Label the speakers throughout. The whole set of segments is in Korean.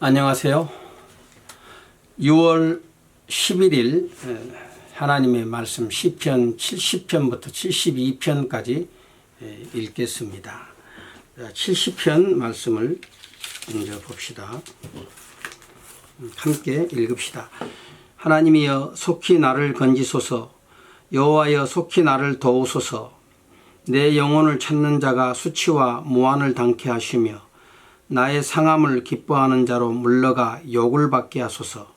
Speaker 1: 안녕하세요. 6월 11일 하나님의 말씀 시편 70편부터 72편까지 읽겠습니다. 70편 말씀을 먼저 봅시다. 함께 읽읍시다. 하나님이여 속히 나를 건지소서. 여호와여 속히 나를 도우소서. 내 영혼을 찾는 자가 수치와 모한을 당케 하시며 나의 상함을 기뻐하는 자로 물러가 욕을 받게 하소서.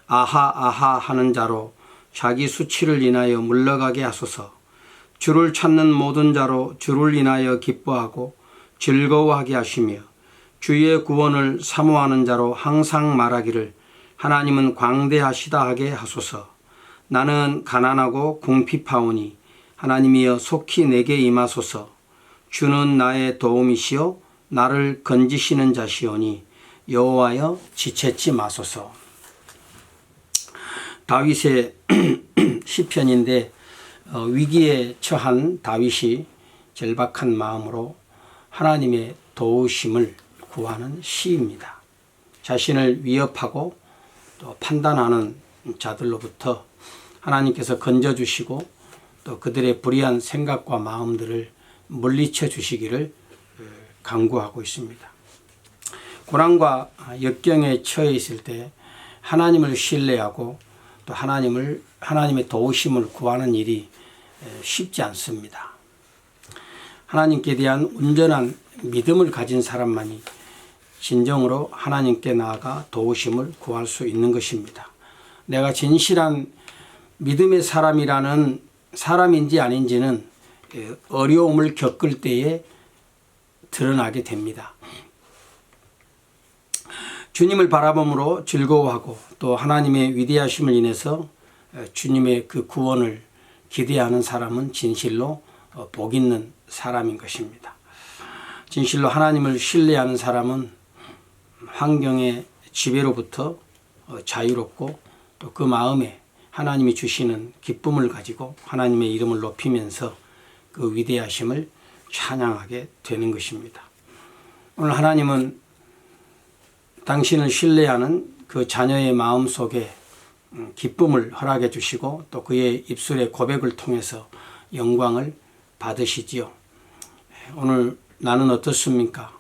Speaker 1: 아하 아하 하는 자로 자기 수치를 인하여 물러가게 하소서. 주를 찾는 모든 자로 주를 인하여 기뻐하고 즐거워하게 하시며 주의 구원을 사모하는 자로 항상 말하기를 하나님은 광대하시다 하게 하소서. 나는 가난하고 궁핍하오니 하나님이여 속히 내게 임하소서. 주는 나의 도움이시요 나를 건지시는 자시오니 여호와여 지체치 마소서. 다윗의 시편인데 위기에 처한 다윗이 절박한 마음으로 하나님의 도우심을 구하는 시입니다. 자신을 위협하고 또 판단하는 자들로부터 하나님께서 건져주시고 또 그들의 불의한 생각과 마음들을 물리쳐 주시기를 간구하고 있습니다. 고난과 역경에 처해 있을 때 하나님을 신뢰하고 또 하나님의 도우심을 구하는 일이 쉽지 않습니다. 하나님께 대한 온전한 믿음을 가진 사람만이 진정으로 하나님께 나아가 도우심을 구할 수 있는 것입니다. 내가 진실한 믿음의 사람인지 아닌지는 어려움을 겪을 때에 드러나게 됩니다. 주님을 바라봄으로 즐거워하고 또 하나님의 위대하심을 인해서 주님의 그 구원을 기대하는 사람은 진실로 복 있는 사람인 것입니다. 진실로 하나님을 신뢰하는 사람은 환경의 지배로부터 자유롭고 또 그 마음에 하나님이 주시는 기쁨을 가지고 하나님의 이름을 높이면서 그 위대하심을 찬양하게 되는 것입니다. 오늘 하나님은 당신을 신뢰하는 그 자녀의 마음 속에 기쁨을 허락해 주시고 또 그의 입술의 고백을 통해서 영광을 받으시지요. 오늘 나는 어떻습니까?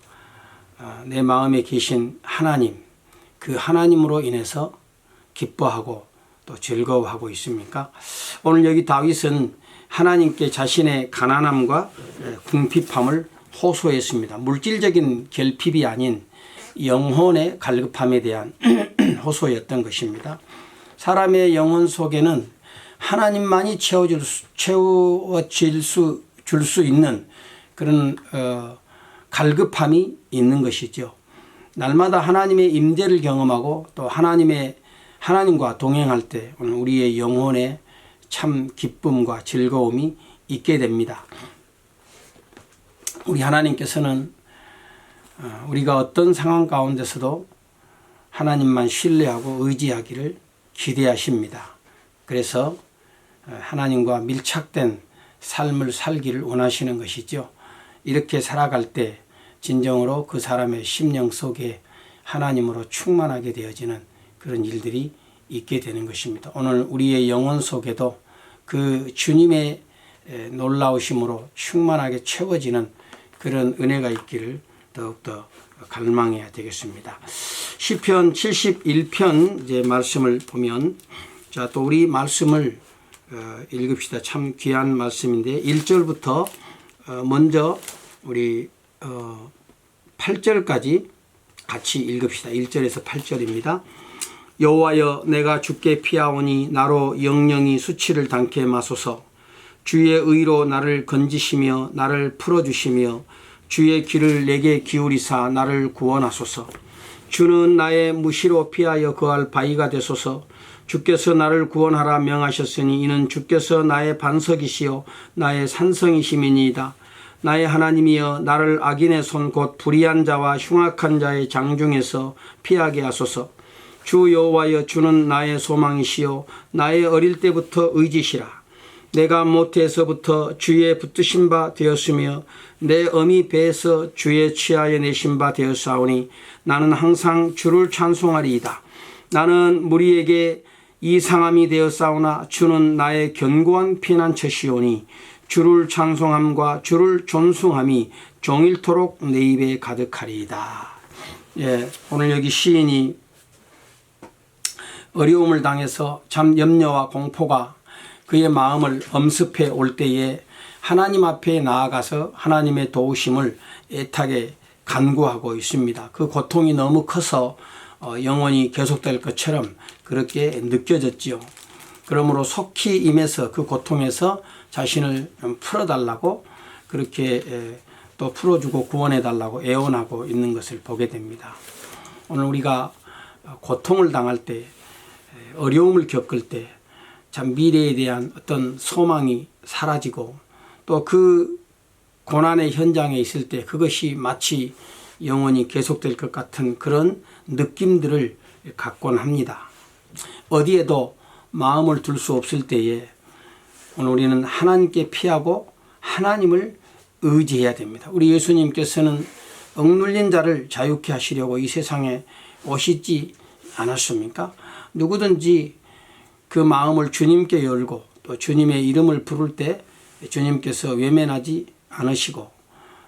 Speaker 1: 내 마음에 계신 하나님, 그 하나님으로 인해서 기뻐하고 또 즐거워하고 있습니까? 오늘 여기 다윗은 하나님께 자신의 가난함과 궁핍함을 호소했습니다. 물질적인 결핍이 아닌 영혼의 갈급함에 대한 호소였던 것입니다. 사람의 영혼 속에는 하나님만이 줄 수 있는 그런 갈급함이 있는 것이죠. 날마다 하나님의 임재를 경험하고 또 하나님과 동행할 때 우리의 영혼에 참 기쁨과 즐거움이 있게 됩니다. 우리 하나님께서는 우리가 어떤 상황 가운데서도 하나님만 신뢰하고 의지하기를 기대하십니다. 그래서 하나님과 밀착된 삶을 살기를 원하시는 것이죠. 이렇게 살아갈 때 진정으로 그 사람의 심령 속에 하나님으로 충만하게 되어지는 그런 일들이 있게 되는 것입니다. 오늘 우리의 영혼 속에도 그 주님의 놀라우심으로 충만하게 채워지는 그런 은혜가 있기를 더욱더 갈망해야 되겠습니다. 시편 71편 이제 말씀을 보면 자, 또 우리 말씀을 읽읍시다. 참 귀한 말씀인데 1절부터 먼저 우리 8절까지 같이 읽읍시다. 1절에서 8절입니다. 여호와여 내가 주께 피하오니 나로 영영이 수치를 당케 마소서. 주의 의로 나를 건지시며 나를 풀어주시며 주의 귀를 내게 기울이사 나를 구원하소서. 주는 나의 무시로 피하여 거할 바위가 되소서. 주께서 나를 구원하라 명하셨으니 이는 주께서 나의 반석이시요 나의 산성이심이니이다. 나의 하나님이여 나를 악인의 손 곧 불의한 자와 흉악한 자의 장중에서 피하게 하소서. 주 여호와여 주는 나의 소망이시요 나의 어릴 때부터 의지시라. 내가 모태에서부터 주의 붙드신 바 되었으며 내 어미 배에서 주의 취하여 내신 바 되었사오니 나는 항상 주를 찬송하리이다. 나는 무리에게 이상함이 되었사오나 주는 나의 견고한 피난처시오니 주를 찬송함과 주를 존숭함이 종일토록 내 입에 가득하리이다. 예, 오늘 여기 시인이 어려움을 당해서 참 염려와 공포가 그의 마음을 엄습해 올 때에 하나님 앞에 나아가서 하나님의 도우심을 애타게 간구하고 있습니다. 그 고통이 너무 커서 영원히 계속될 것처럼 그렇게 느껴졌지요. 그러므로 속히 임해서 그 고통에서 자신을 좀 풀어달라고 그렇게 또 풀어주고 구원해달라고 애원하고 있는 것을 보게 됩니다. 오늘 우리가 고통을 당할 때, 어려움을 겪을 때 참 미래에 대한 어떤 소망이 사라지고 또 그 고난의 현장에 있을 때 그것이 마치 영원히 계속될 것 같은 그런 느낌들을 갖곤 합니다. 어디에도 마음을 둘 수 없을 때에 오늘 우리는 하나님께 피하고 하나님을 의지해야 됩니다. 우리 예수님께서는 억눌린 자를 자유케 하시려고 이 세상에 오시지 않았습니까? 누구든지 그 마음을 주님께 열고 또 주님의 이름을 부를 때 주님께서 외면하지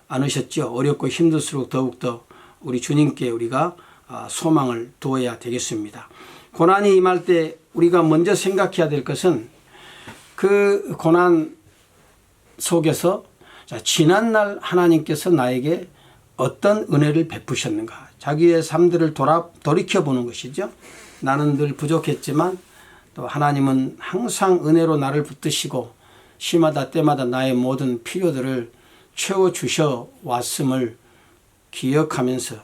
Speaker 1: 않으셨죠. 어렵고 힘들수록 더욱더 우리 주님께 우리가 소망을 두어야 되겠습니다. 고난이 임할 때 우리가 먼저 생각해야 될 것은 그 고난 속에서 지난날 하나님께서 나에게 어떤 은혜를 베푸셨는가, 자기의 삶들을 돌이켜보는 것이죠. 나는 늘 부족했지만 또 하나님은 항상 은혜로 나를 붙드시고 시마다 때마다 나의 모든 필요들을 채워주셔 왔음을 기억하면서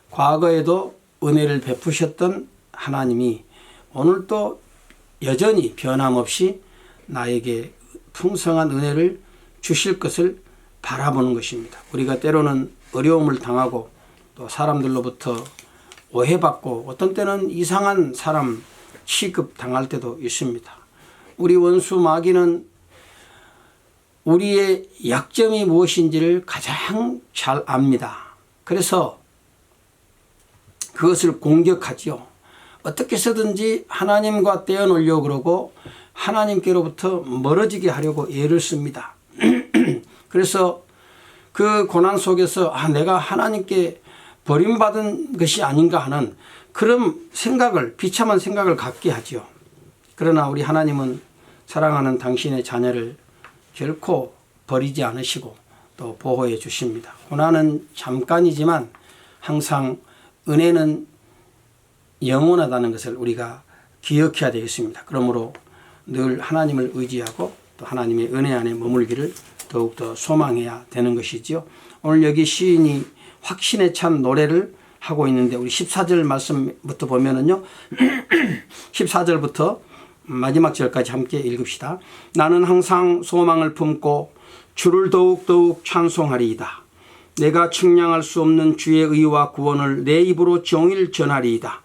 Speaker 1: 과거에도 은혜를 베푸셨던 하나님이 오늘도 여전히 변함없이 나에게 풍성한 은혜를 주실 것을 바라보는 것입니다. 우리가 때로는 어려움을 당하고 또 사람들로부터 오해받고 어떤 때는 이상한 사람 취급 당할 때도 있습니다. 우리 원수 마귀는 우리의 약점이 무엇인지를 가장 잘 압니다. 그래서 그것을 공격하지요. 어떻게 해서든지 하나님과 떼어놓으려고 그러고 하나님께로부터 멀어지게 하려고 애를 씁니다. 그래서 그 고난 속에서 내가 하나님께 버림받은 것이 아닌가 하는 그런 생각을, 비참한 생각을 갖게 하지요. 그러나 우리 하나님은 사랑하는 당신의 자녀를 결코 버리지 않으시고 또 보호해 주십니다. 고난은 잠깐이지만 항상 은혜는 영원하다는 것을 우리가 기억해야 되겠습니다. 그러므로 늘 하나님을 의지하고 또 하나님의 은혜 안에 머물기를 더욱더 소망해야 되는 것이지요. 오늘 여기 시인이 확신에 찬 노래를 하고 있는데 우리 14절 말씀부터 보면은요. 14절부터 마지막 절까지 함께 읽읍시다. 나는 항상 소망을 품고 주를 더욱더욱 찬송하리이다. 내가 측량할 수 없는 주의 의와 구원을 내 입으로 종일 전하리이다.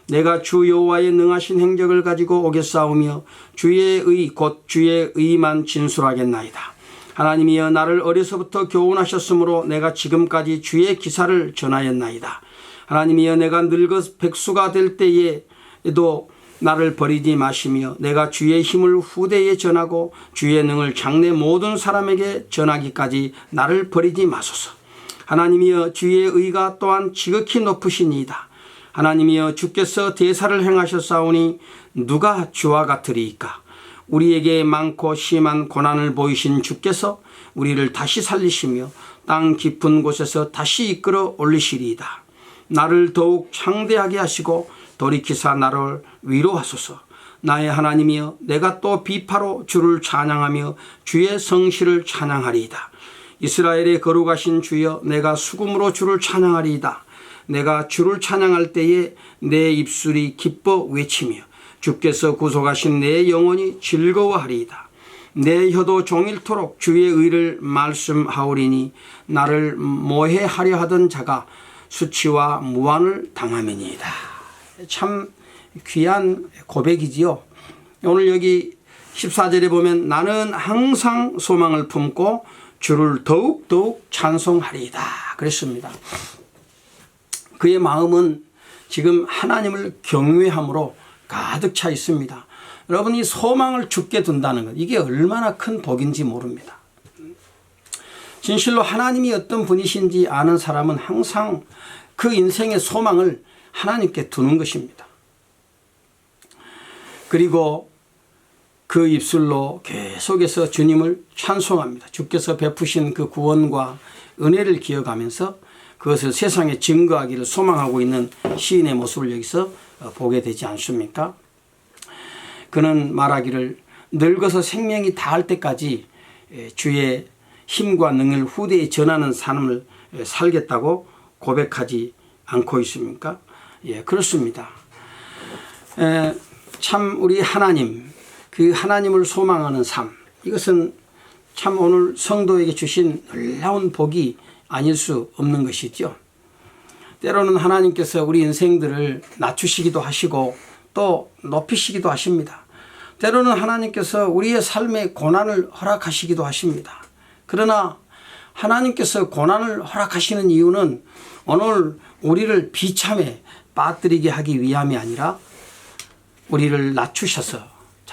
Speaker 1: 내가 주 여호와의 능하신 행적을 가지고 오겠사오며 주의 의 곧 주의 의만 진술하겠나이다. 하나님이여 나를 어려서부터 교훈하셨으므로 내가 지금까지 주의 기사를 전하였나이다. 하나님이여 내가 늙어 백수가 될 때에도 나를 버리지 마시며 내가 주의 힘을 후대에 전하고 주의 능을 장래 모든 사람에게 전하기까지 나를 버리지 마소서. 하나님이여 주의 의가 또한 지극히 높으시니이다. 하나님이여 주께서 대사를 행하셨사오니 누가 주와 같으리이까. 우리에게 많고 심한 고난을 보이신 주께서 우리를 다시 살리시며 땅 깊은 곳에서 다시 이끌어 올리시리이다. 나를 더욱 창대하게 하시고 돌이키사 나를 위로하소서. 나의 하나님이여 내가 또 비파로 주를 찬양하며 주의 성실을 찬양하리이다. 이스라엘의 거룩하신 주여 내가 수금으로 주를 찬양하리이다. 내가 주를 찬양할 때에 내 입술이 기뻐 외치며 주께서 구속하신 내 영혼이 즐거워하리이다. 내 혀도 종일토록 주의 의를 말씀하오리니 나를 모해하려 하던 자가 수치와 무한을 당하매니이다. 참 귀한 고백이지요. 오늘 여기 14절에 보면 나는 항상 소망을 품고 주를 더욱더욱 찬송하리이다 그랬습니다. 그의 마음은 지금 하나님을 경외함으로 가득 차 있습니다. 여러분, 이 소망을 주께 둔다는 것, 이게 얼마나 큰 복인지 모릅니다. 진실로 하나님이 어떤 분이신지 아는 사람은 항상 그 인생의 소망을 하나님께 두는 것입니다. 그리고 그 입술로 계속해서 주님을 찬송합니다. 주께서 베푸신 그 구원과 은혜를 기억하면서 그것을 세상에 증거하기를 소망하고 있는 시인의 모습을 여기서 보게 되지 않습니까? 그는 말하기를 늙어서 생명이 다할 때까지 주의 힘과 능을 후대에 전하는 삶을 살겠다고 고백하지 않고 있습니까? 예, 그렇습니다. 참 우리 하나님, 그 하나님을 소망하는 삶, 이것은 참 오늘 성도에게 주신 놀라운 복이 아닐 수 없는 것이죠. 때로는 하나님께서 우리 인생들을 낮추시기도 하시고 또 높이시기도 하십니다. 때로는 하나님께서 우리의 삶에 고난을 허락하시기도 하십니다. 그러나 하나님께서 고난을 허락하시는 이유는 오늘 우리를 비참에 빠뜨리게 하기 위함이 아니라 우리를 낮추셔서,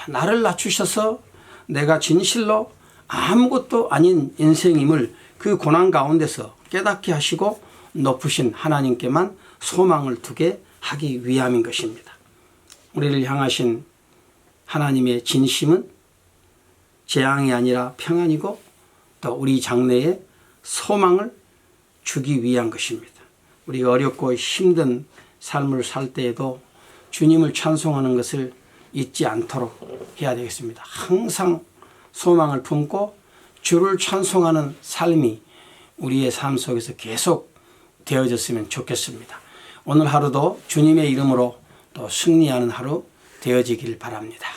Speaker 1: 나를 낮추셔서 내가 진실로 아무것도 아닌 인생임을 그 고난 가운데서 깨닫게 하시고 높으신 하나님께만 소망을 두게 하기 위함인 것입니다. 우리를 향하신 하나님의 진심은 재앙이 아니라 평안이고 또 우리 장래에 소망을 주기 위한 것입니다. 우리가 어렵고 힘든 삶을 살 때에도 주님을 찬송하는 것을 잊지 않도록 해야 되겠습니다. 항상 소망을 품고 주를 찬송하는 삶이 우리의 삶 속에서 계속 되어졌으면 좋겠습니다. 오늘 하루도 주님의 이름으로 또 승리하는 하루 되어지길 바랍니다.